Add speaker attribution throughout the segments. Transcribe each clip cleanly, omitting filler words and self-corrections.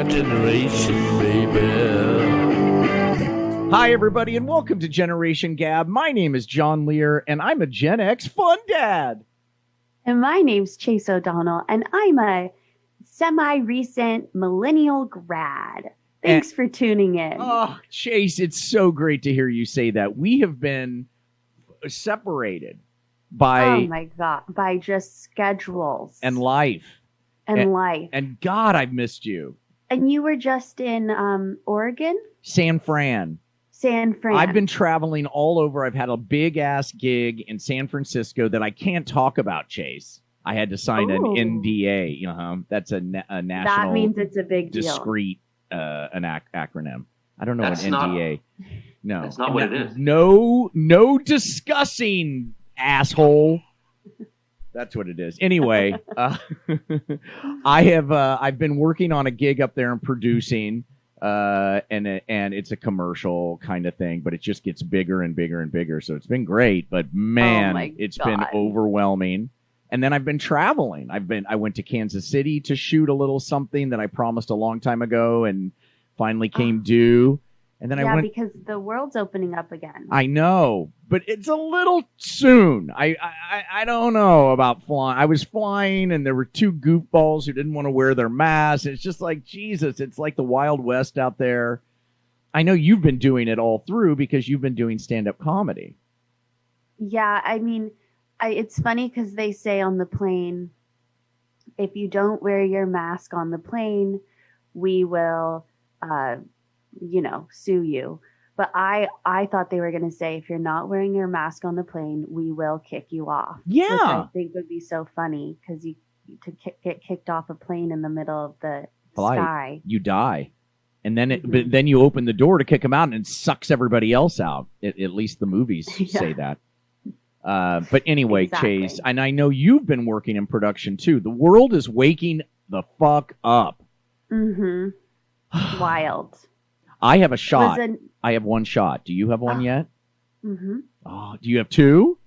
Speaker 1: my generation, baby.
Speaker 2: Hi, everybody, and welcome to Generation Gab. My name is John Lehr, and I'm a Gen X fun dad.
Speaker 3: And my name's Chase O'Donnell, and I'm a semi-recent millennial grad. Thanks for tuning in.
Speaker 2: Oh, Chase, it's so great to hear you say that. We have been separated by...
Speaker 3: Oh, my God. By just schedules.
Speaker 2: And life.
Speaker 3: And life.
Speaker 2: And God, I've missed you.
Speaker 3: And you were just in Oregon?
Speaker 2: San Fran. I've been traveling all over. I've had a big-ass gig in San Francisco that I can't talk about, Chase. I had to sign an NDA. That's a national...
Speaker 3: That means it's a big deal.
Speaker 2: Discrete acronym. I don't know what NDA... No.
Speaker 4: That's not what it is.
Speaker 2: No discussing, asshole. That's what it is. Anyway, I've been working on a gig up there and producing... and it's a commercial kind of thing, but it just gets bigger and bigger and bigger. So it's been great, but man, it's been overwhelming. And then I've been traveling. I went to Kansas City to shoot a little something that I promised a long time ago and finally came due. And then I went
Speaker 3: because the world's opening up again.
Speaker 2: I know, but it's a little soon. I don't know about flying. I was flying and there were two goofballs who didn't want to wear their masks. It's just like, Jesus, it's like the Wild West out there. I know you've been doing it all through because you've been doing stand-up comedy.
Speaker 3: Yeah, I mean, it's funny because they say on the plane, if you don't wear your mask on the plane, we will... sue you. But I thought they were going to say, if you're not wearing your mask on the plane, we will kick you off.
Speaker 2: Yeah.
Speaker 3: Which I think would be so funny because get kicked off a plane in the middle of the sky.
Speaker 2: You die. And then but then you open the door to kick them out and it sucks everybody else out. At least the movies say that. But anyway, exactly. Chase, and I know you've been working in production too. The world is waking the fuck up.
Speaker 3: Mm-hmm. Wild.
Speaker 2: I have a shot. I have one shot. Do you have one yet?
Speaker 3: Mm-hmm.
Speaker 2: Oh, do you have two?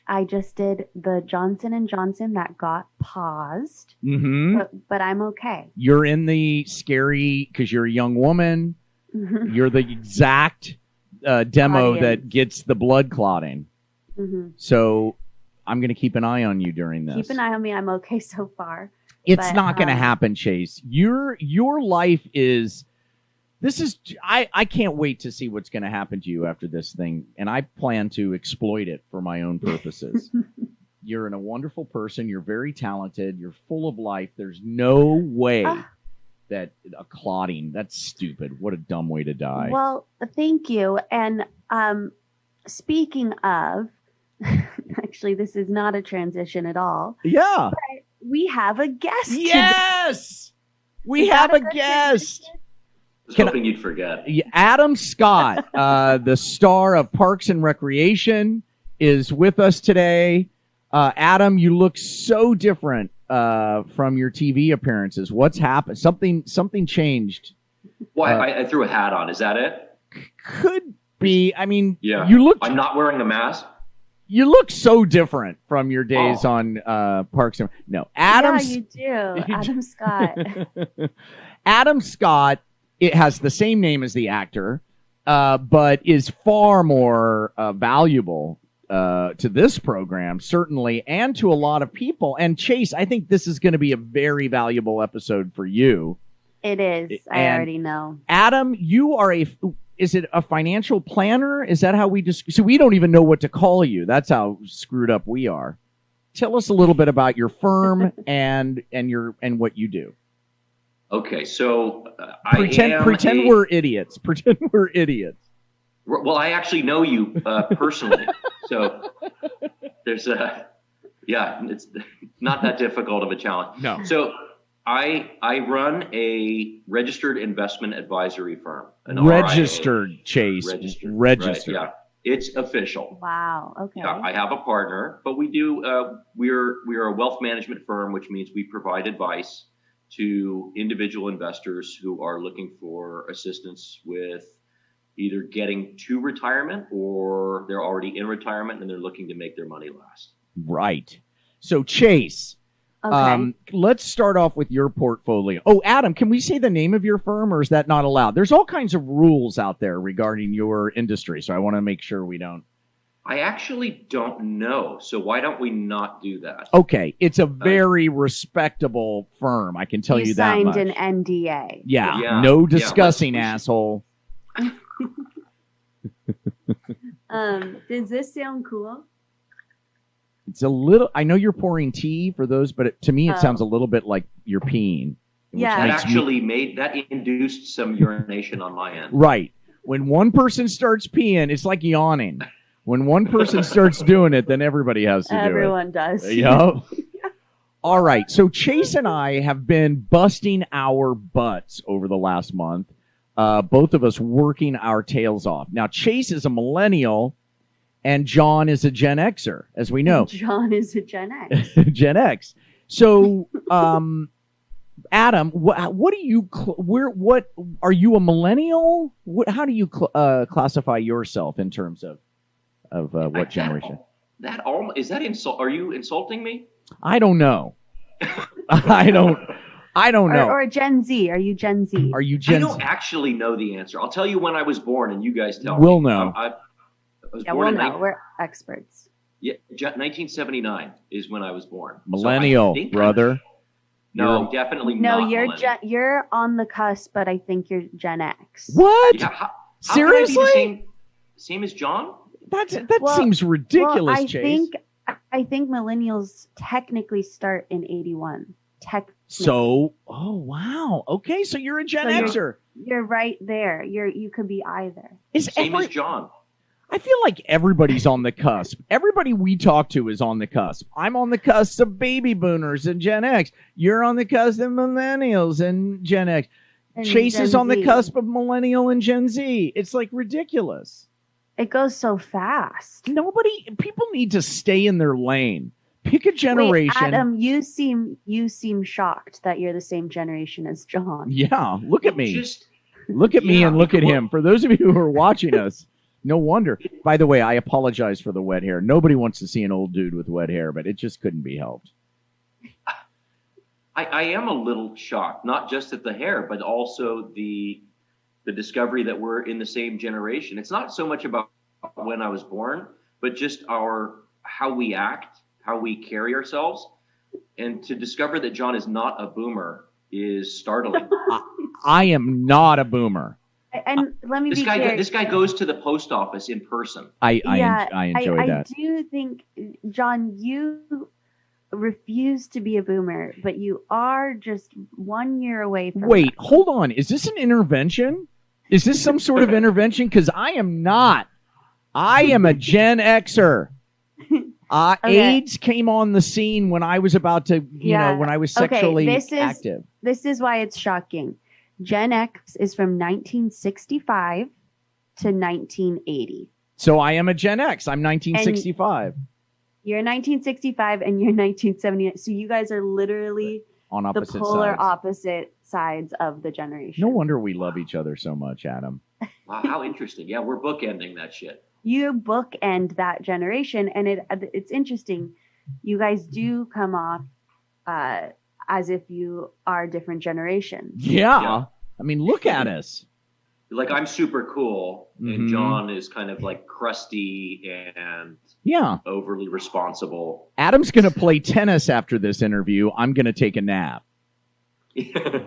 Speaker 3: I just did the Johnson & Johnson that got paused.
Speaker 2: Mm-hmm.
Speaker 3: But I'm okay.
Speaker 2: You're in the scary, because you're a young woman. Mm-hmm. You're the exact demo that gets the blood clotting.
Speaker 3: Mm-hmm.
Speaker 2: So I'm going to keep an eye on you during this.
Speaker 3: Keep an eye on me. I'm okay so far.
Speaker 2: It's not going to happen, Chase. Your life is... I can't wait to see what's going to happen to you after this thing, and I plan to exploit it for my own purposes. You're a wonderful person. You're very talented. You're full of life. There's no way that a clotting, that's stupid. What a dumb way to die.
Speaker 3: Well, thank you. And speaking of, actually, this is not a transition at all.
Speaker 2: Yeah.
Speaker 3: But we have a guest
Speaker 2: Yes! We have a guest.
Speaker 4: I was hoping you'd forget.
Speaker 2: Adam Scott, the star of Parks and Recreation, is with us today. Adam, you look so different from your TV appearances. What's happened? Something changed.
Speaker 4: Well, I threw a hat on. Is that it?
Speaker 2: Could be. I mean,
Speaker 4: yeah.
Speaker 2: You look.
Speaker 4: I'm not wearing a mask.
Speaker 2: You look so different from your days on Parks and No, Adam.
Speaker 3: Yeah, you do. Adam Scott.
Speaker 2: Adam Scott. It has the same name as the actor, but is far more valuable to this program, certainly, and to a lot of people. And Chase, I think this is going to be a very valuable episode for you.
Speaker 3: It is. I already know.
Speaker 2: Adam, you are is it a financial planner? Is that how we just... So we don't even know what to call you. That's how screwed up we are. Tell us a little bit about your firm and what you do.
Speaker 4: Okay, so
Speaker 2: pretend we're idiots. Pretend we're idiots.
Speaker 4: Well, I actually know you personally, so there's it's not that difficult of a challenge.
Speaker 2: No.
Speaker 4: So I run a registered investment advisory firm.
Speaker 2: Registered,
Speaker 4: RIA.
Speaker 2: Chase.
Speaker 4: Registered.
Speaker 2: Registered.
Speaker 4: Right, yeah, it's official.
Speaker 3: Wow. Okay.
Speaker 4: Yeah, I have a partner, but we do. We're a wealth management firm, which means we provide advice to individual investors who are looking for assistance with either getting to retirement or they're already in retirement and they're looking to make their money last.
Speaker 2: Right. So, Chase,
Speaker 3: Okay.
Speaker 2: Let's start off with your portfolio. Oh, Adam, can we say the name of your firm, or is that not allowed? There's all kinds of rules out there regarding your industry, so I want to make sure we don't.
Speaker 4: I actually don't know. So why don't we not do that?
Speaker 2: Okay, it's a very respectable firm. I can tell you that much.
Speaker 3: You signed an NDA.
Speaker 2: Yeah, no discussing, asshole.
Speaker 3: Does this sound cool?
Speaker 2: It's a little. I know you're pouring tea for those, but to me, it sounds a little bit like you're peeing.
Speaker 3: Yeah,
Speaker 4: that actually induced some urination on my end.
Speaker 2: Right. When one person starts peeing, it's like yawning. When one person starts doing it, then everybody has to do it.
Speaker 3: Everyone does.
Speaker 2: Yep. All right. So Chase and I have been busting our butts over the last month. Both of us working our tails off. Now, Chase is a millennial, and John is a Gen Xer, as we know.
Speaker 3: John is a Gen X.
Speaker 2: Gen X. So, Adam, what do you? What are you, a millennial? How do you classify yourself in terms of what generation?
Speaker 4: Is that insult? Are you insulting me?
Speaker 2: I don't know. I don't know.
Speaker 3: Or Gen Z. Are you Gen Z?
Speaker 2: Are you Gen Z?
Speaker 4: I don't actually know the answer. I'll tell you when I was born, and you guys tell
Speaker 2: we'll
Speaker 4: me.
Speaker 2: Know.
Speaker 4: I was
Speaker 3: Yeah,
Speaker 4: born
Speaker 3: we'll
Speaker 4: in
Speaker 3: know. We're experts.
Speaker 4: 1979 is when I was born.
Speaker 2: Millennial,
Speaker 4: so
Speaker 2: brother.
Speaker 4: No, definitely
Speaker 3: No,
Speaker 4: not.
Speaker 3: you're on the cusp, but I think you're Gen X.
Speaker 2: What?
Speaker 4: Yeah, how
Speaker 2: Seriously?
Speaker 4: can I be the same as John?
Speaker 2: That seems ridiculous,
Speaker 3: I
Speaker 2: Chase.
Speaker 3: I think millennials technically start in 81.
Speaker 2: So, oh wow. Okay, so you're a Gen Xer.
Speaker 3: You're right there. You could be either.
Speaker 4: Same as John.
Speaker 2: I feel like everybody's on the cusp. Everybody we talk to is on the cusp. I'm on the cusp of baby boomers and Gen X. You're on the cusp of millennials and Gen X.
Speaker 3: And
Speaker 2: Chase
Speaker 3: Gen
Speaker 2: is on the
Speaker 3: Z.
Speaker 2: cusp of millennial and Gen Z. It's like ridiculous.
Speaker 3: It goes so fast.
Speaker 2: People need to stay in their lane. Pick a generation.
Speaker 3: Wait, Adam, you seem shocked that you're the same generation as John.
Speaker 2: Yeah, look at me. Look at me and look at him. For those of you who are watching us, no wonder. By the way, I apologize for the wet hair. Nobody wants to see an old dude with wet hair, but it just couldn't be helped.
Speaker 4: I am a little shocked, not just at the hair, but also the discovery that we're in the same generation. It's not so much about when I was born, but just how we act, how we carry ourselves. And to discover that John is not a boomer is startling.
Speaker 2: I am not a boomer.
Speaker 3: And let me be clear.
Speaker 4: This guy goes to the post office in person.
Speaker 2: I enjoy that.
Speaker 3: I do think, John, you refuse to be a boomer, but you are just 1 year away from
Speaker 2: Wait,
Speaker 3: that.
Speaker 2: hold on. Is this an intervention? Is this some sort of intervention? Because I am not. I am a Gen Xer. Okay. AIDS came on the scene when I was about to, when I was sexually active.
Speaker 3: This is why it's shocking. Gen X is from 1965 to 1980.
Speaker 2: So I am a Gen X. I'm 1965.
Speaker 3: You're 1965 and you're 1978. So you guys are literally
Speaker 2: on
Speaker 3: the
Speaker 2: opposite
Speaker 3: polar
Speaker 2: sides.
Speaker 3: opposite sides of the generation.
Speaker 2: No wonder we love each other so much, Adam.
Speaker 4: Wow, how interesting. Yeah, we're bookending that shit.
Speaker 3: You bookend that generation, and it's interesting. You guys do come off as if you are different generations.
Speaker 2: Yeah. I mean, look at us.
Speaker 4: Like, I'm super cool, and John is kind of like crusty and overly responsible.
Speaker 2: Adam's going to play tennis after this interview. I'm going to take a nap.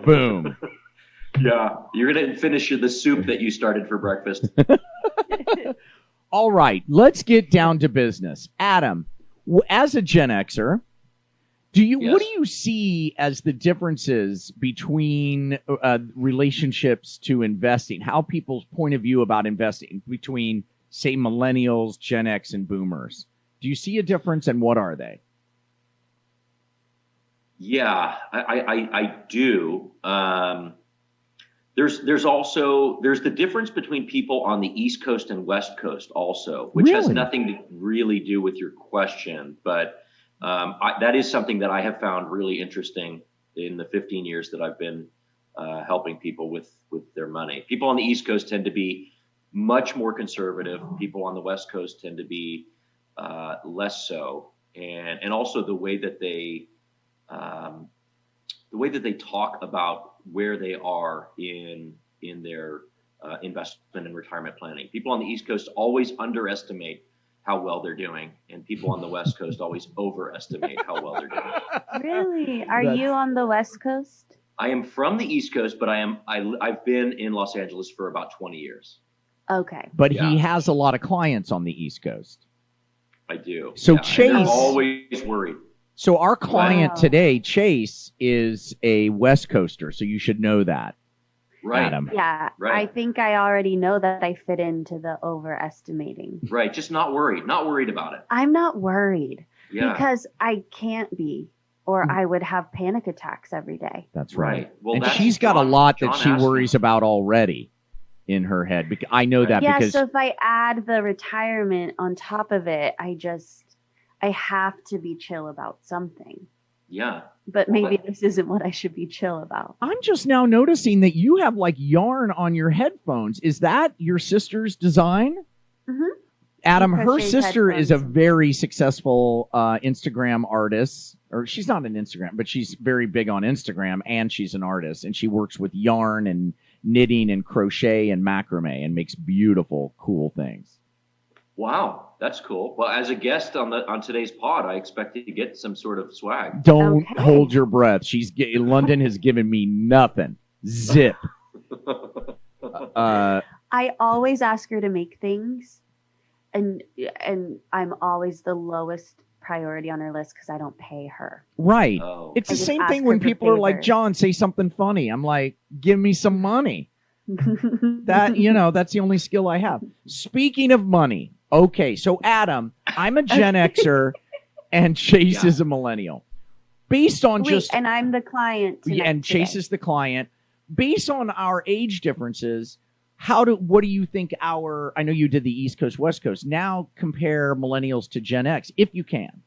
Speaker 2: Boom.
Speaker 4: Yeah, you're going to finish the soup that you started for breakfast.
Speaker 2: All right, let's get down to business. Adam, as a Gen Xer, what do you see as the differences between relationships to investing? How people's point of view about investing between, say, millennials, Gen X, and boomers? Do you see a difference, and what are they?
Speaker 4: Yeah, I do. There's the difference between people on the East Coast and West Coast also, which has nothing to really do with your question, but that is something that I have found really interesting in the 15 years that I've been helping people with their money. People on the East Coast tend to be much more conservative. People on the West Coast tend to be less so, and also the way that they the way that they talk about where they are in their investment and retirement planning. People on the East Coast always underestimate how well they're doing, and people on the West Coast always overestimate how well they're doing.
Speaker 3: Really? Are you on the West Coast?
Speaker 4: I am from the East Coast, but I've been in Los Angeles for about 20 years.
Speaker 3: Okay.
Speaker 2: But he has a lot of clients on the East Coast.
Speaker 4: I do.
Speaker 2: So
Speaker 4: yeah,
Speaker 2: Chase,
Speaker 4: they're always worried.
Speaker 2: So our client today, Chase, is a West Coaster, so you should know that.
Speaker 4: Right.
Speaker 2: Adam.
Speaker 3: Yeah,
Speaker 4: right.
Speaker 3: I think I already know that I fit into the overestimating.
Speaker 4: Right, just not worried about it.
Speaker 3: I'm not worried because I can't be, or
Speaker 2: Mm.
Speaker 3: I would have panic attacks every day.
Speaker 2: That's right.
Speaker 4: Well,
Speaker 2: and
Speaker 4: that's
Speaker 2: she's got a lot that she
Speaker 4: John
Speaker 2: worries about already in her head. I know that
Speaker 3: Yeah,
Speaker 2: because
Speaker 3: so if I add the retirement on top of it, I have to be chill about something.
Speaker 4: Yeah.
Speaker 3: But maybe this isn't what I should be chill about.
Speaker 2: I'm just now noticing that you have like yarn on your headphones. Is that your sister's design?
Speaker 3: Mm-hmm.
Speaker 2: Adam,
Speaker 3: She
Speaker 2: her
Speaker 3: crochets
Speaker 2: sister is a
Speaker 3: headphones.
Speaker 2: very successful Instagram artist. Or she's not an Instagram, but she's very big on Instagram, and she's an artist. And she works with yarn and knitting and crochet and macrame and makes beautiful, cool things.
Speaker 4: Wow, that's cool. Well, as a guest on today's pod, I expected to get some sort of swag.
Speaker 2: Don't
Speaker 3: Okay.
Speaker 2: hold your breath. London has given me nothing. Zip.
Speaker 3: I always ask her to make things, and I'm always the lowest priority on her list because I don't pay her.
Speaker 2: Right.
Speaker 4: Oh.
Speaker 2: It's
Speaker 3: I
Speaker 2: the
Speaker 3: just
Speaker 2: same
Speaker 3: ask
Speaker 2: thing
Speaker 3: her
Speaker 2: when
Speaker 3: for
Speaker 2: people are like,
Speaker 3: favors.
Speaker 2: John, say something funny. I'm like, give me some money. That's the only skill I have. Speaking of money, okay, so Adam, I'm a Gen Xer and Chase is a millennial. Based on
Speaker 3: and I'm the client tonight,
Speaker 2: and Chase
Speaker 3: today.
Speaker 2: is the client. Based on our age differences, what do you think I know you did the East Coast, West Coast. Now compare millennials to Gen X, if you can.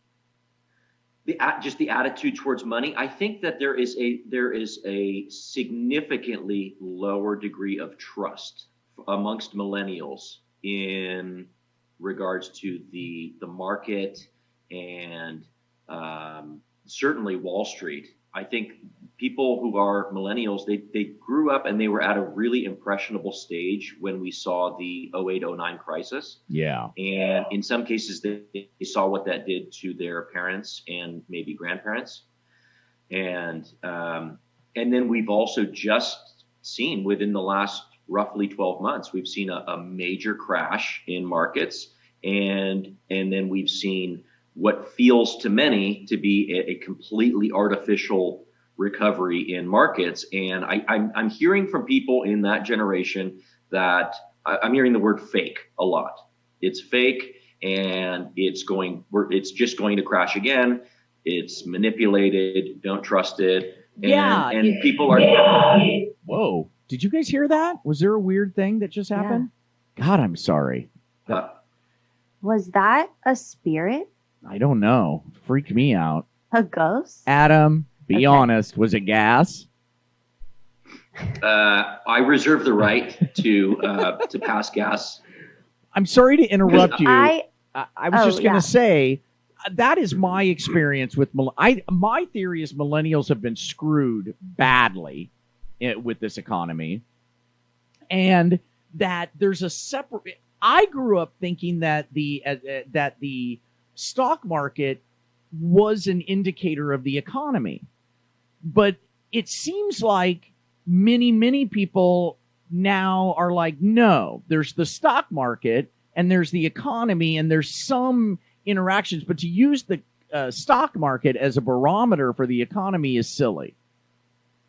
Speaker 4: Just the attitude towards money. I think that there is a significantly lower degree of trust amongst millennials in regards to the market and certainly Wall Street. I think people who are millennials, they grew up and they were at a really impressionable stage when we saw the 08-09 crisis.
Speaker 2: Yeah.
Speaker 4: And in some cases, they saw what that did to their parents and maybe grandparents. And then we've also just seen within the last roughly 12 months, we've seen a major crash in markets. And then we've seen what feels to many to be a completely artificial recovery in markets. And I'm hearing from people in that generation that I'm hearing the word fake a lot. It's fake and it's just going to crash again. It's manipulated. Don't trust it. And people are.
Speaker 2: Whoa. Did you guys hear that? Was there a weird thing that just happened? God, I'm sorry.
Speaker 3: Was that a spirit?
Speaker 2: I don't know. Freaked me out.
Speaker 3: A ghost?
Speaker 2: Adam, be honest. Was it gas?
Speaker 4: I reserve the right to pass gas.
Speaker 2: I'm sorry to interrupt you.
Speaker 3: I
Speaker 2: was just going to say that is my experience with my theory is millennials have been screwed badly with this economy, and that there's a separate. I grew up thinking that the stock market was an indicator of the economy, but it seems like many people now are like, no, there's the stock market and there's the economy and there's some interactions, but to use the stock market as a barometer for the economy is silly.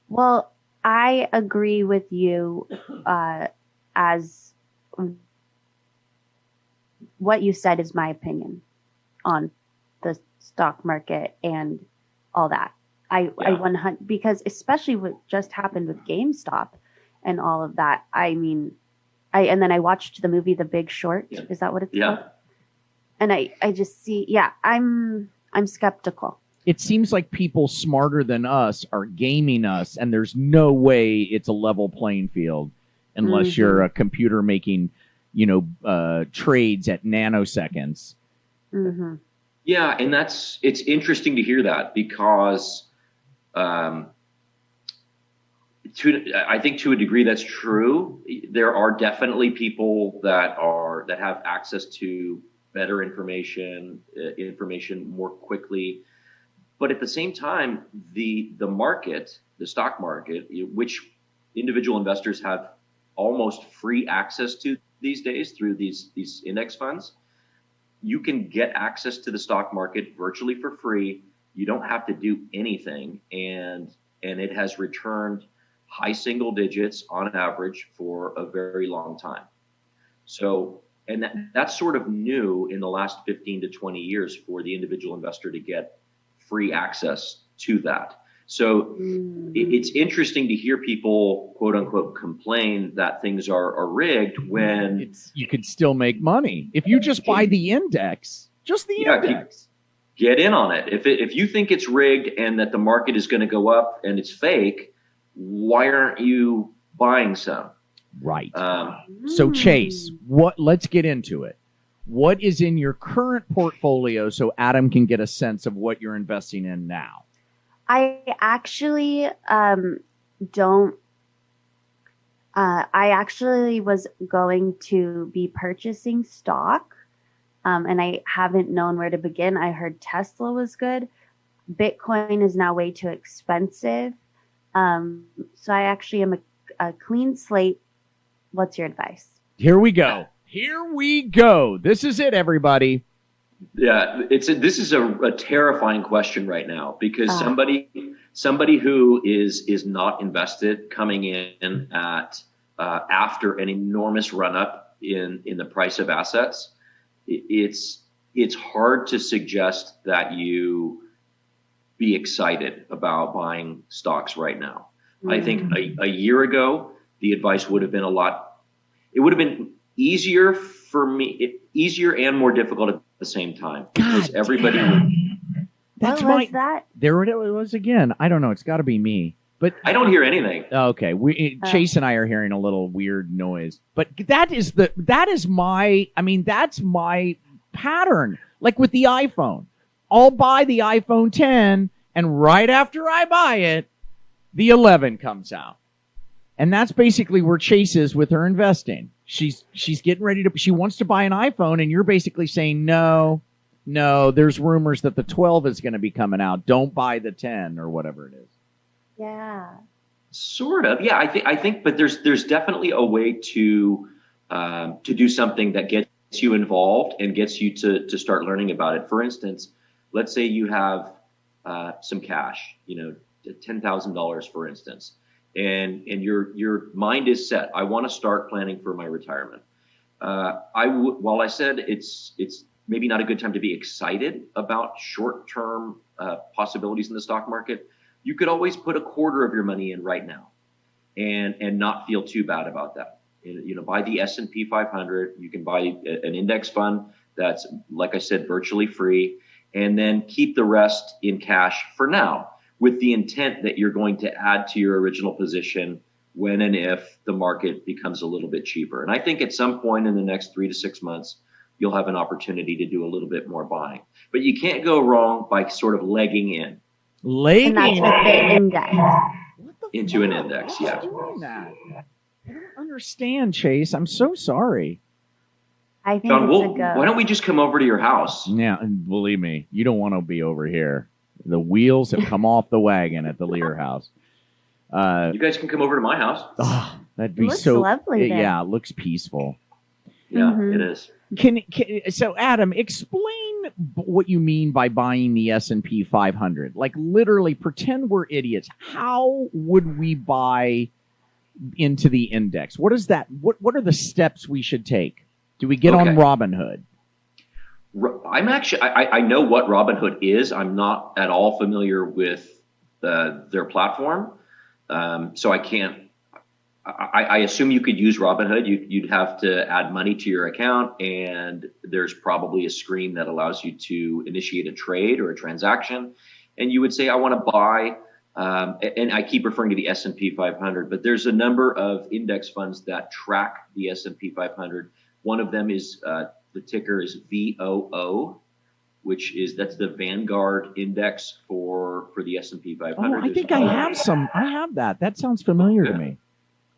Speaker 3: Well, I agree with you as what you said is my opinion on the stock market and all that. I 100 because especially what just happened with GameStop and all of that. I mean, and then I watched the movie The Big Short.
Speaker 4: Yeah.
Speaker 3: Is that what it's
Speaker 4: Yeah.
Speaker 3: called? And I just see, I'm skeptical.
Speaker 2: It seems like people smarter than us are gaming us, and there's no way it's a level playing field unless you're a computer making, trades at nanoseconds.
Speaker 3: Mm-hmm.
Speaker 4: Yeah, and it's interesting to hear that because I think to a degree that's true. There are definitely people that have access to better information more quickly. But at the same time, the market, the stock market, which individual investors have almost free access to these days through these index funds, you can get access to the stock market virtually for free. You don't have to do anything, and it has returned high single digits on average for a very long time. So, and that's sort of new in the last 15 to 20 years for the individual investor to get free access to that. So it's interesting to hear people, quote unquote, complain that things are rigged when
Speaker 2: you could still make money if you just buy the index, index.
Speaker 4: Get in on it. If you think it's rigged and that the market is going to go up and it's fake, why aren't you buying some?
Speaker 2: Right. So Chase, let's get into it. What is in your current portfolio so Adam can get a sense of what you're investing in now?
Speaker 3: I actually don't. I actually was going to be purchasing stock, and I haven't known where to begin. I heard Tesla was good. Bitcoin is now way too expensive. So I actually am a clean slate. What's your advice?
Speaker 2: Here we go. This is it, everybody.
Speaker 4: Yeah, this is a terrifying question right now because somebody who is not invested coming in at after an enormous run up in the price of assets, it's hard to suggest that you be excited about buying stocks right now. I think a year ago the advice would have been it would have been easier for me, easier and more difficult at the same time because everybody.
Speaker 2: That's
Speaker 3: what was that?
Speaker 2: There it was again. I don't know. It's got to be me, but
Speaker 4: I don't hear anything.
Speaker 2: Okay, Chase and I are hearing a little weird noise, but that's my pattern. Like with the iPhone, I'll buy the iPhone 10, and right after I buy it, the 11 comes out. And that's basically where Chase is with her investing. She's getting ready she wants to buy an iPhone, and you're basically saying, no, there's rumors that the 12 is going to be coming out. Don't buy the 10 or whatever it is.
Speaker 3: Yeah.
Speaker 4: Sort of. Yeah, I think, but there's definitely a way to do something that gets you involved and gets you to start learning about it. For instance, let's say you have some cash, $10,000, for instance. And your mind is set. I want to start planning for my retirement. While I said it's maybe not a good time to be excited about short-term possibilities in the stock market, you could always put a quarter of your money in right now, and not feel too bad about that. Buy the S&P 500. You can buy an index fund that's, like I said, virtually free, and then keep the rest in cash for now, with the intent that you're going to add to your original position when and if the market becomes a little bit cheaper. And I think at some point in the next 3 to 6 months, you'll have an opportunity to do a little bit more buying. But you can't go wrong by sort of legging in.
Speaker 3: And that's with the index.
Speaker 4: Into an index, yeah.
Speaker 2: Doing that? I don't understand, Chase. I'm so sorry.
Speaker 3: I think
Speaker 4: John,
Speaker 3: it's a go.
Speaker 4: why don't we just come over to your house?
Speaker 2: Yeah, and believe me, you don't want to be over here. The wheels have come off the wagon at the Lehr house.
Speaker 4: You guys can come over to my house.
Speaker 2: Oh, that'd be
Speaker 3: looks
Speaker 2: so
Speaker 3: lovely there.
Speaker 2: Yeah, it looks peaceful.
Speaker 4: Yeah, it is.
Speaker 2: So Adam, explain what you mean by buying the S&P 500. Like literally, pretend we're idiots. How would we buy into the index? What is that? What are the steps we should take? Do we get on Robinhood?
Speaker 4: I know what Robinhood is. I'm not at all familiar with their platform, so I can't. I assume you could use Robinhood. You'd have to add money to your account, and there's probably a screen that allows you to initiate a trade or a transaction. And you would say, I want to buy, and I keep referring to the S&P 500, but there's a number of index funds that track the S&P 500. One of them is the ticker is VOO, that's the Vanguard index for the S&P 500.
Speaker 2: I think I have some. I have that. That sounds familiar to me.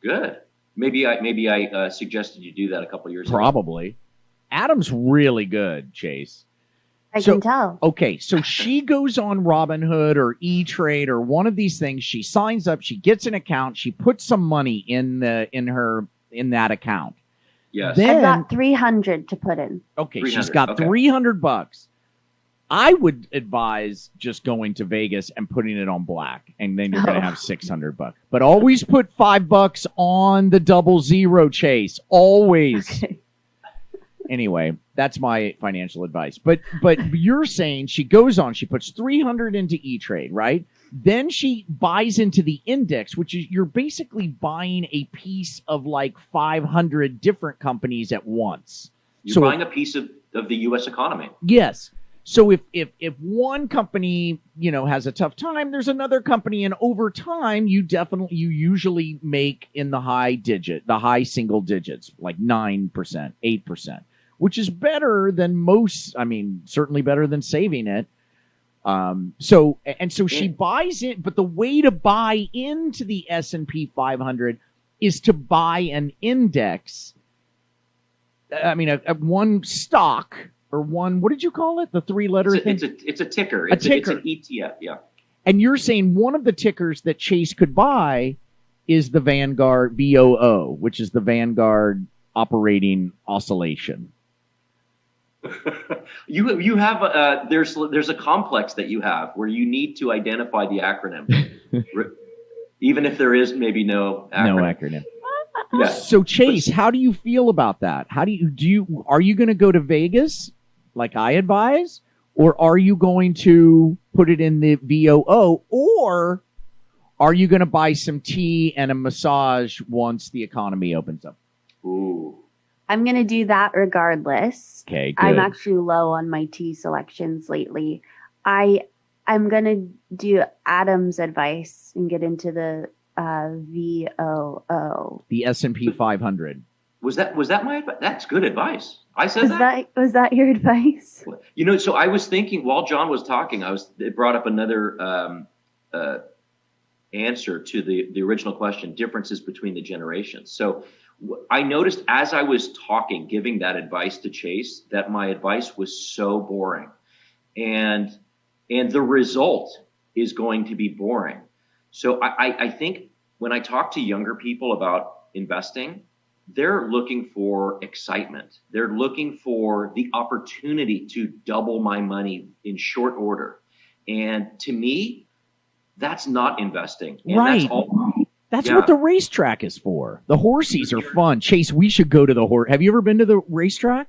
Speaker 4: Good. Maybe I suggested you do that a couple years ago.
Speaker 2: Probably. Adam's really good, Chase.
Speaker 3: I can tell.
Speaker 2: Okay, so she goes on Robinhood or E-Trade or one of these things. She signs up. She gets an account. She puts some money in that account.
Speaker 4: Yes.
Speaker 2: Then,
Speaker 3: I've got 300 to put in.
Speaker 2: Okay,
Speaker 4: 300,
Speaker 2: she's got $300. I would advise just going to Vegas and putting it on black, and then you're going to have $600. But always put $5 on the 00, Chase. Always.
Speaker 3: Okay.
Speaker 2: Anyway, that's my financial advice. But you're saying she goes on, she puts 300 into E-Trade, right? Then she buys into the index, which is you're basically buying a piece of like 500 different companies at once.
Speaker 4: You're buying a piece of the U.S. economy.
Speaker 2: Yes. So if one company, has a tough time, there's another company, and over time you usually make in the high single digits, like 9%, 8%, which is better than most. I mean, certainly better than saving it. So she buys it, but the way to buy into the S&P 500 is to buy an index. I mean, one stock. Or one, what did you call it? The 3-letter thing?
Speaker 4: It's a ticker.
Speaker 2: It's
Speaker 4: an ETF, yeah.
Speaker 2: And you're saying one of the tickers that Chase could buy is the Vanguard VOO, which is the Vanguard Operating Oscillation.
Speaker 4: You have there's a complex that you have where you need to identify the acronym, even if there is maybe no acronym.
Speaker 2: No acronym.
Speaker 4: Yeah.
Speaker 2: So Chase, how do you feel about that? Are you going to go to Vegas like I advise, or are you going to put it in the VOO, or are you going to buy some tea and a massage once the economy opens up?
Speaker 4: Ooh.
Speaker 3: I'm going to do that regardless.
Speaker 2: Okay, good.
Speaker 3: I'm actually low on my tea selections lately. I'm going to do Adam's advice and get into the VOO.
Speaker 2: The S&P 500.
Speaker 4: Was that my advice? That's good advice. I said
Speaker 3: Was that your advice?
Speaker 4: So I was thinking while John was talking, it brought up another answer to the original question, differences between the generations. So I noticed as I was talking, giving that advice to Chase, that my advice was so boring, and the result is going to be boring. So I think when I talk to younger people about investing, they're looking for excitement. They're looking for the opportunity to double my money in short order. And to me, that's not investing. And
Speaker 2: right. That's what the racetrack is for. The horsies are fun. Chase, we should go to the horse. Have you ever been to the racetrack?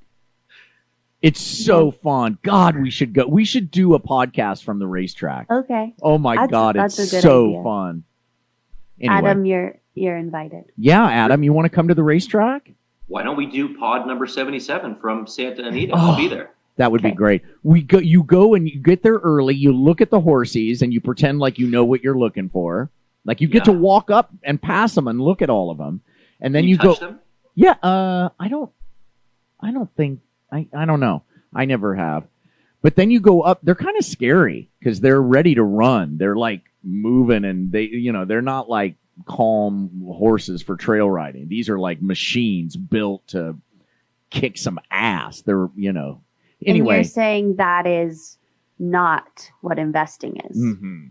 Speaker 2: It's so fun. God, we should go. We should do a podcast from the racetrack.
Speaker 3: Okay.
Speaker 2: Oh my God, it's
Speaker 3: a good
Speaker 2: so
Speaker 3: idea.
Speaker 2: fun. Anyway.
Speaker 3: Adam, you're invited.
Speaker 2: Yeah, Adam, you want to come to the racetrack?
Speaker 4: Why don't we do pod number 77 from Santa Anita? I'll be there.
Speaker 2: That would be great. You go and you get there early, you look at the horsies and you pretend like you know what you're looking for. Like you get to walk up and pass them and look at all of them. And then you go
Speaker 4: them?
Speaker 2: Yeah, I don't know. I never have. But then you go up, they're kind of scary because they're ready to run. They're like moving, and they're not like calm horses for trail riding. These are like machines built to kick some ass. They're, anyway.
Speaker 3: And you're saying that is not what investing is.
Speaker 2: Mm-hmm.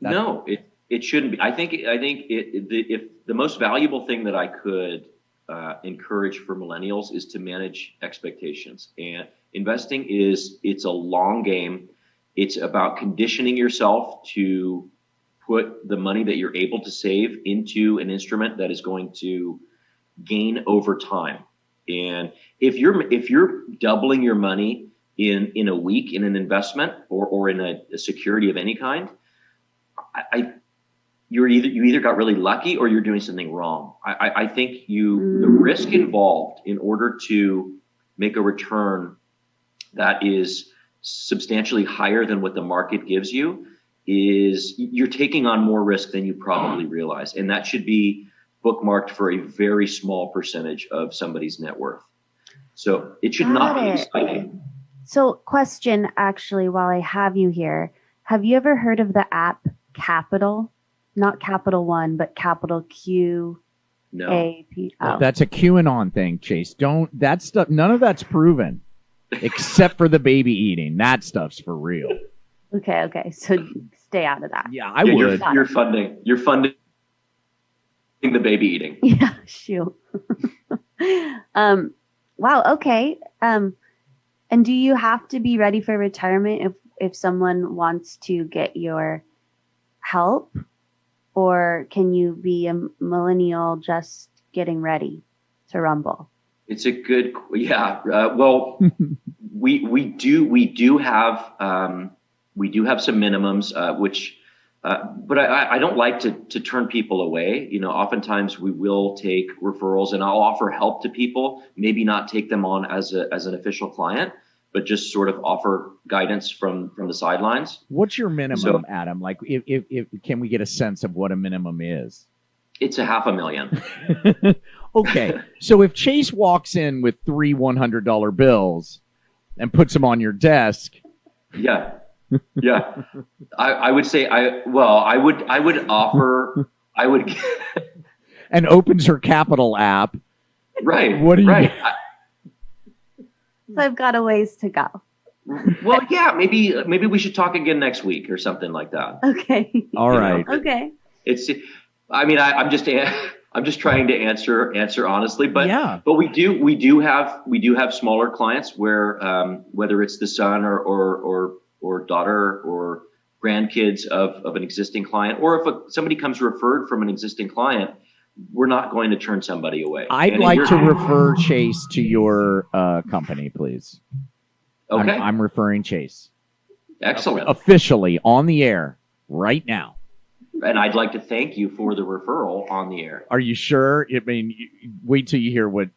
Speaker 4: No, it shouldn't be. I think if the most valuable thing that I could encourage for millennials is to manage expectations. And investing it's a long game. It's about conditioning yourself to put the money that you're able to save into an instrument that is going to gain over time. And if you're doubling your money in a week in an investment or in a security of any kind, you either got really lucky or you're doing something wrong. I think the risk involved in order to make a return that is substantially higher than what the market gives you is you're taking on more risk than you probably realize. And that should be bookmarked for a very small percentage of somebody's net worth. So it should not be exciting.
Speaker 3: So, question actually, while I have you here, have you ever heard of the app Capital? Not Capital One, but Capital Q
Speaker 4: No.
Speaker 3: A P. Oh.
Speaker 2: That's a QAnon thing, Chase. Don't that stuff. None of that's proven, except for the baby eating. That stuff's for real.
Speaker 3: Okay. So stay out of that.
Speaker 2: Yeah, I would.
Speaker 4: You're funding the baby eating.
Speaker 3: Yeah, shoot. Wow. Okay. And do you have to be ready for retirement if someone wants to get your help, or can you be a millennial just getting ready to rumble?
Speaker 4: It's a good, well, we do have some minimums, which, but I don't like to turn people away. You know, oftentimes we will take referrals, and I'll offer help to people. Maybe not take them on as an official client, but just sort of offer guidance from the sidelines.
Speaker 2: What's your minimum, Adam? Like, if can we get a sense of what a minimum is?
Speaker 4: It's $500,000.
Speaker 2: Okay, so if Chase walks in with 3 $100 bills and puts them on your desk,
Speaker 4: yeah, I would say I would offer
Speaker 2: and opens her Capital app,
Speaker 4: right?
Speaker 2: What do you?
Speaker 4: Right.
Speaker 3: So I've got a ways to go.
Speaker 4: Well, yeah, maybe we should talk again next week or something like that.
Speaker 3: Okay.
Speaker 2: All right.
Speaker 3: Okay.
Speaker 4: I'm just trying to answer honestly, but
Speaker 2: yeah.
Speaker 4: But we do have smaller clients where whether it's the son or daughter or grandkids of an existing client, or if somebody comes referred from an existing client, we're not going to turn somebody away.
Speaker 2: I'd like to refer Chase to your company, please.
Speaker 4: Okay.
Speaker 2: I'm referring Chase.
Speaker 4: Excellent.
Speaker 2: Officially on the air right now.
Speaker 4: And I'd like to thank you for the referral on the air.
Speaker 2: Are you sure? I mean, wait till you hear what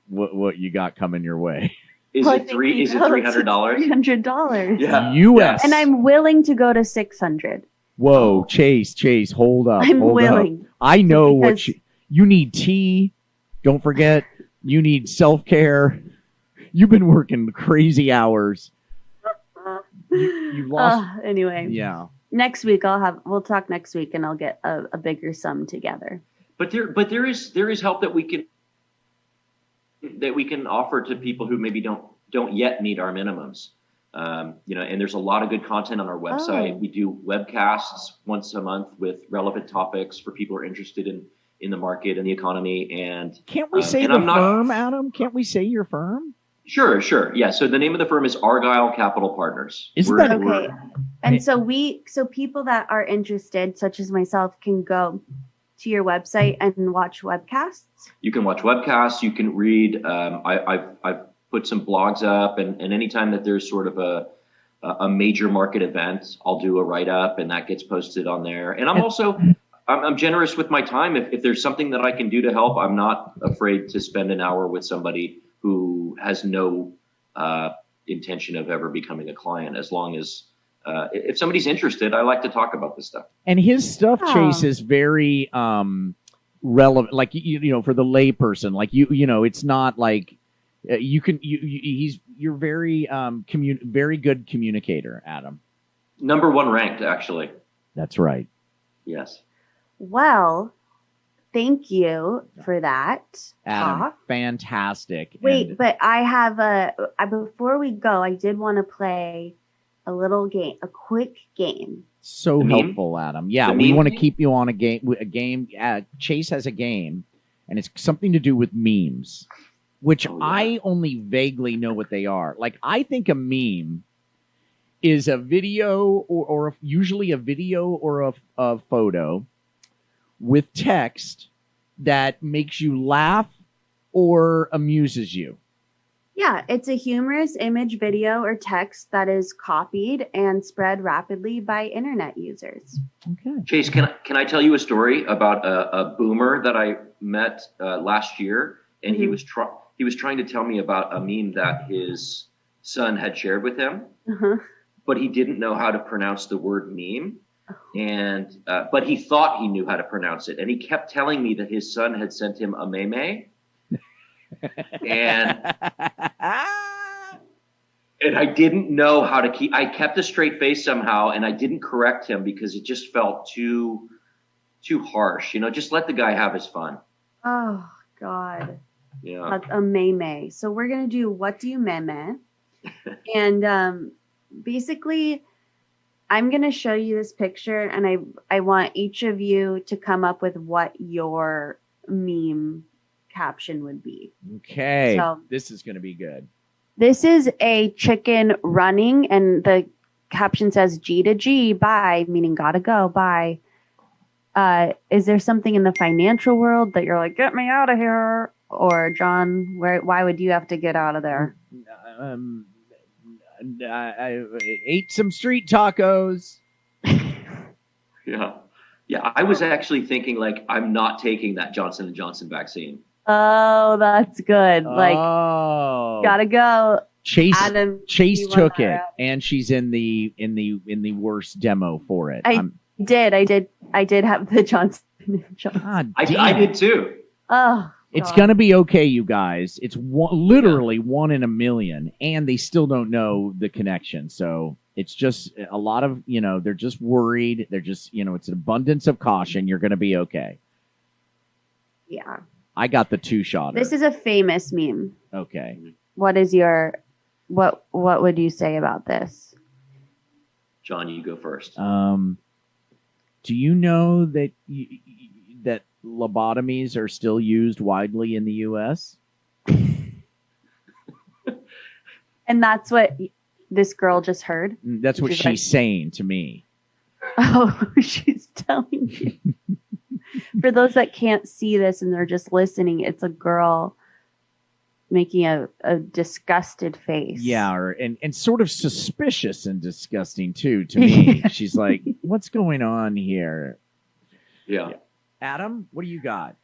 Speaker 2: you got coming your way.
Speaker 4: Is it $300?
Speaker 3: $300.
Speaker 4: Yeah.
Speaker 2: U.S.
Speaker 3: And I'm willing to go to 600.
Speaker 2: Whoa, Chase, hold up.
Speaker 3: I'm
Speaker 2: hold
Speaker 3: willing.
Speaker 2: Up. I know
Speaker 3: Because
Speaker 2: what you need. Tea. Don't forget, you need self-care. You've been working crazy hours. You lost.
Speaker 3: Anyway.
Speaker 2: Yeah.
Speaker 3: Next week we'll talk next week, and I'll get a bigger sum together.
Speaker 4: But there is help that we can offer to people who maybe don't yet meet our minimums. And there's a lot of good content on our website.
Speaker 3: Oh.
Speaker 4: We do webcasts once a month with relevant topics for people who are interested in the market and the economy. And
Speaker 2: can't we say the firm, Adam? Can't we say your firm?
Speaker 4: Sure. Yeah. So the name of the firm is Argyle Capital Partners.
Speaker 2: Isn't that
Speaker 3: okay? And so people that are interested, such as myself, can go to your website and watch webcasts. You
Speaker 4: can watch webcasts. You can read. I've put some blogs up, and anytime that there's sort of a major market event, I'll do a write up, and that gets posted on there. And I'm generous with my time. If there's something that I can do to help, I'm not afraid to spend an hour with somebody who has no intention of ever becoming a client. As long as if somebody's interested, I like to talk about this stuff.
Speaker 2: And his stuff, Chase, is very relevant. Like for the lay person, like it's not like you're very very good communicator, Adam.
Speaker 4: Number 1 ranked, actually.
Speaker 2: That's right.
Speaker 4: Yes.
Speaker 3: Well, thank you for that,
Speaker 2: Adam,
Speaker 3: talk.
Speaker 2: Fantastic.
Speaker 3: Wait, but I have before we go, I did want to play a little game, a quick game.
Speaker 2: So helpful, Adam. Yeah, we want to keep you on a game. Chase has a game, and it's something to do with memes, which I only vaguely know what they are. Like, I think a meme is a video or usually a video or a photo with text that makes you laugh or amuses you.
Speaker 3: Yeah, it's a humorous image, video, or text that is copied and spread rapidly by internet users.
Speaker 2: Okay.
Speaker 4: Chase, can I tell you a story about a boomer that I met last year, and he was trying to tell me about a meme that his son had shared with him, but he didn't know how to pronounce the word meme. And but he thought he knew how to pronounce it, and he kept telling me that his son had sent him a meme, and And I didn't know how to I kept a straight face somehow, and I didn't correct him because it just felt too harsh. Just let the guy have his fun.
Speaker 3: Oh, God.
Speaker 4: Yeah.
Speaker 3: That's a meme. So we're going to do what do you meme? And basically, I'm going to show you this picture, and I want each of you to come up with what your meme caption would be.
Speaker 2: Okay.
Speaker 3: So
Speaker 2: this is going to be good.
Speaker 3: This is a chicken running, and the caption says G to G, bye, meaning gotta go, bye. Is there something in the financial world that you're like, get me out of here? Or John, why would you have to get out of there?
Speaker 2: I ate some street tacos.
Speaker 4: Yeah. I was actually thinking I'm not taking that Johnson & Johnson vaccine.
Speaker 3: Oh, that's good. Gotta go.
Speaker 2: Chase
Speaker 3: Adam,
Speaker 2: Chase took it, and she's in the worst demo for it.
Speaker 3: I did have the Johnson & Johnson.
Speaker 2: God,
Speaker 4: I did too.
Speaker 3: Oh.
Speaker 2: It's going to be okay, you guys. It's literally 1 in a million, and they still don't know the connection. So it's just a lot of, they're just worried. They're just, it's an abundance of caution. You're going to be okay.
Speaker 3: Yeah.
Speaker 2: I got the 2-shotter.
Speaker 3: This is a famous meme.
Speaker 2: Okay.
Speaker 3: What would you say about this?
Speaker 4: John, you go first.
Speaker 2: Do you know that that lobotomies are still used widely in the U.S.?
Speaker 3: And that's what this girl just heard?
Speaker 2: That's what she's saying to me.
Speaker 3: Oh, she's telling you. For those that can't see this and they're just listening, it's a girl making a disgusted face.
Speaker 2: Yeah, and sort of suspicious and disgusting, too, to me. She's like, what's going on here?
Speaker 4: Yeah.
Speaker 2: Adam, what do you got?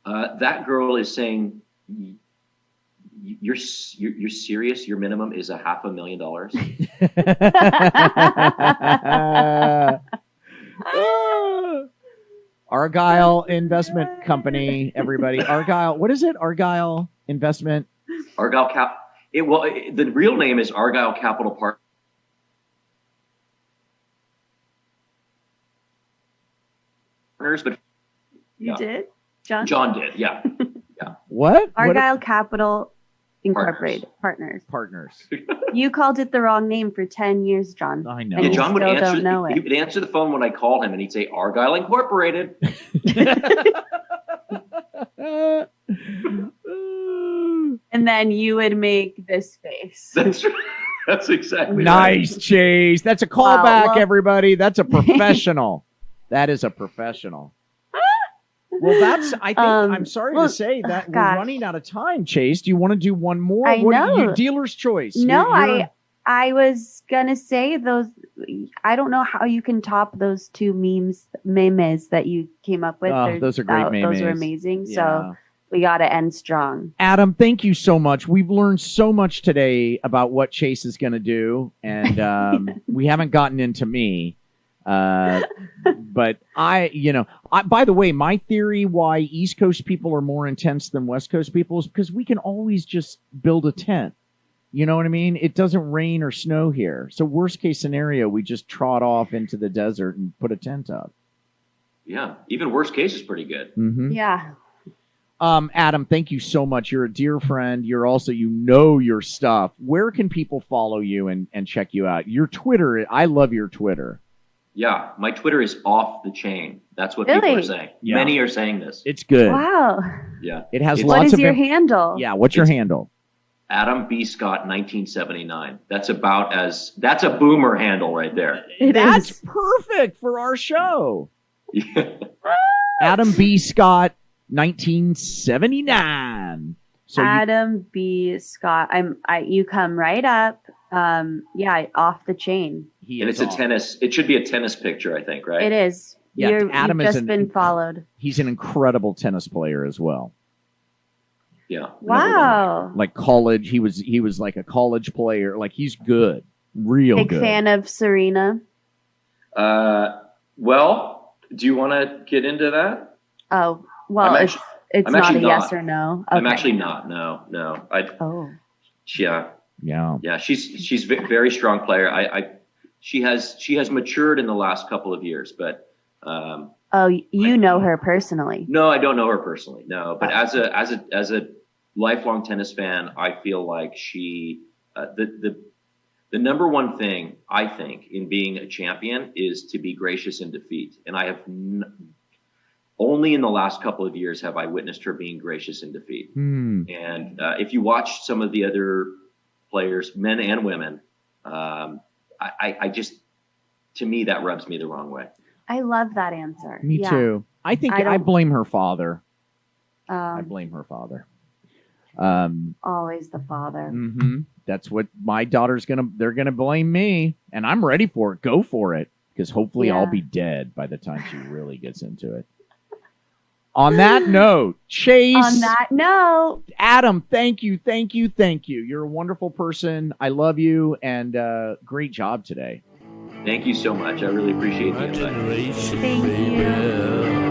Speaker 4: That girl is saying, you're serious? Your minimum is $500,000?
Speaker 2: Argyle Investment Company, everybody. Argyle, what is it? Argyle Investment?
Speaker 4: Argyle the real name is Argyle Capital Partners, but
Speaker 3: you did? John?
Speaker 4: John did, yeah.
Speaker 2: What?
Speaker 3: Argyle Capital Incorporated Partners. You called it the wrong name for 10 years, John.
Speaker 2: I know.
Speaker 4: Yeah, John would answer.
Speaker 3: Know
Speaker 4: he would answer the phone when I called him, and he'd say Argyle Incorporated.
Speaker 3: And then you would make this face.
Speaker 4: That's right. That's exactly
Speaker 2: nice,
Speaker 4: right.
Speaker 2: Chase. That's a callback, everybody. That's a professional. That is a professional. Well, I think, I'm sorry to say that we're running out of time, Chase. Do you want to do one more?
Speaker 3: I know.
Speaker 2: Dealer's choice.
Speaker 3: No, I was going to say those. I don't know how you can top those 2 memes that you came up with.
Speaker 2: Those are great memes.
Speaker 3: Those are amazing.
Speaker 2: Yeah.
Speaker 3: So we got to end strong.
Speaker 2: Adam, thank you so much. We've learned so much today about what Chase is going to do, and we haven't gotten into me. But by the way, my theory why East Coast people are more intense than West Coast people is because we can always just build a tent. You know what I mean? It doesn't rain or snow here. So worst case scenario, we just trot off into the desert and put a tent up.
Speaker 4: Yeah. Even worst case is pretty good.
Speaker 2: Mm-hmm.
Speaker 3: Yeah.
Speaker 2: Adam, thank you so much. You're a dear friend. You're also, your stuff. Where can people follow you and check you out? Your Twitter, I love your Twitter.
Speaker 4: Yeah, my Twitter is off the chain. That's what people are saying. Yeah. Many are saying this.
Speaker 2: It's good.
Speaker 3: Wow.
Speaker 4: Yeah.
Speaker 2: It has
Speaker 3: lots of... What is your handle?
Speaker 2: Yeah, what's your handle?
Speaker 4: Adam B. Scott 1979. That's a boomer handle right there.
Speaker 2: That's perfect for our show.
Speaker 4: Yeah.
Speaker 2: Adam B. Scott 1979. So
Speaker 3: Adam B. Scott. You come right up. Off the chain.
Speaker 4: And it's a tennis. It should be a tennis picture, I think, right?
Speaker 3: It is.
Speaker 2: Yeah, Adam
Speaker 3: you've just been followed.
Speaker 2: He's an incredible tennis player as well.
Speaker 4: Yeah.
Speaker 3: Wow.
Speaker 2: Like college, he was like a college player. Like he's good, real
Speaker 3: Big
Speaker 2: good.
Speaker 3: Big fan of Serena.
Speaker 4: Well, do you want to get into that?
Speaker 3: Oh, well, it's not a yes or no. Okay.
Speaker 4: I'm actually not. No.
Speaker 3: Oh.
Speaker 4: Yeah.
Speaker 2: Yeah.
Speaker 4: Yeah, she's a very strong player. She has matured in the last couple of years, but
Speaker 3: Oh, you know her personally?
Speaker 4: no, I don't know her personally. No, but as a lifelong tennis fan, I feel like she the number one thing I think in being a champion is to be gracious in defeat, and I have only in the last couple of years have I witnessed her being gracious in defeat. And if you watch some of the other players, men and women, I just, to me, that rubs me the wrong way.
Speaker 3: I love that answer.
Speaker 2: Me too. I think I blame her father. I
Speaker 3: Um,
Speaker 2: blame her father.
Speaker 3: always the father.
Speaker 2: That's what my daughter's they're gonna blame me, and I'm ready for it. Go for it, because hopefully I'll be dead by the time she really gets into it. On that note, Chase.
Speaker 3: On that note,
Speaker 2: Adam, thank you. You're a wonderful person. I love you, and great job today.
Speaker 4: Thank you so much. I really appreciate the
Speaker 1: My
Speaker 4: invite.
Speaker 1: generation,
Speaker 3: Thank you.
Speaker 1: baby.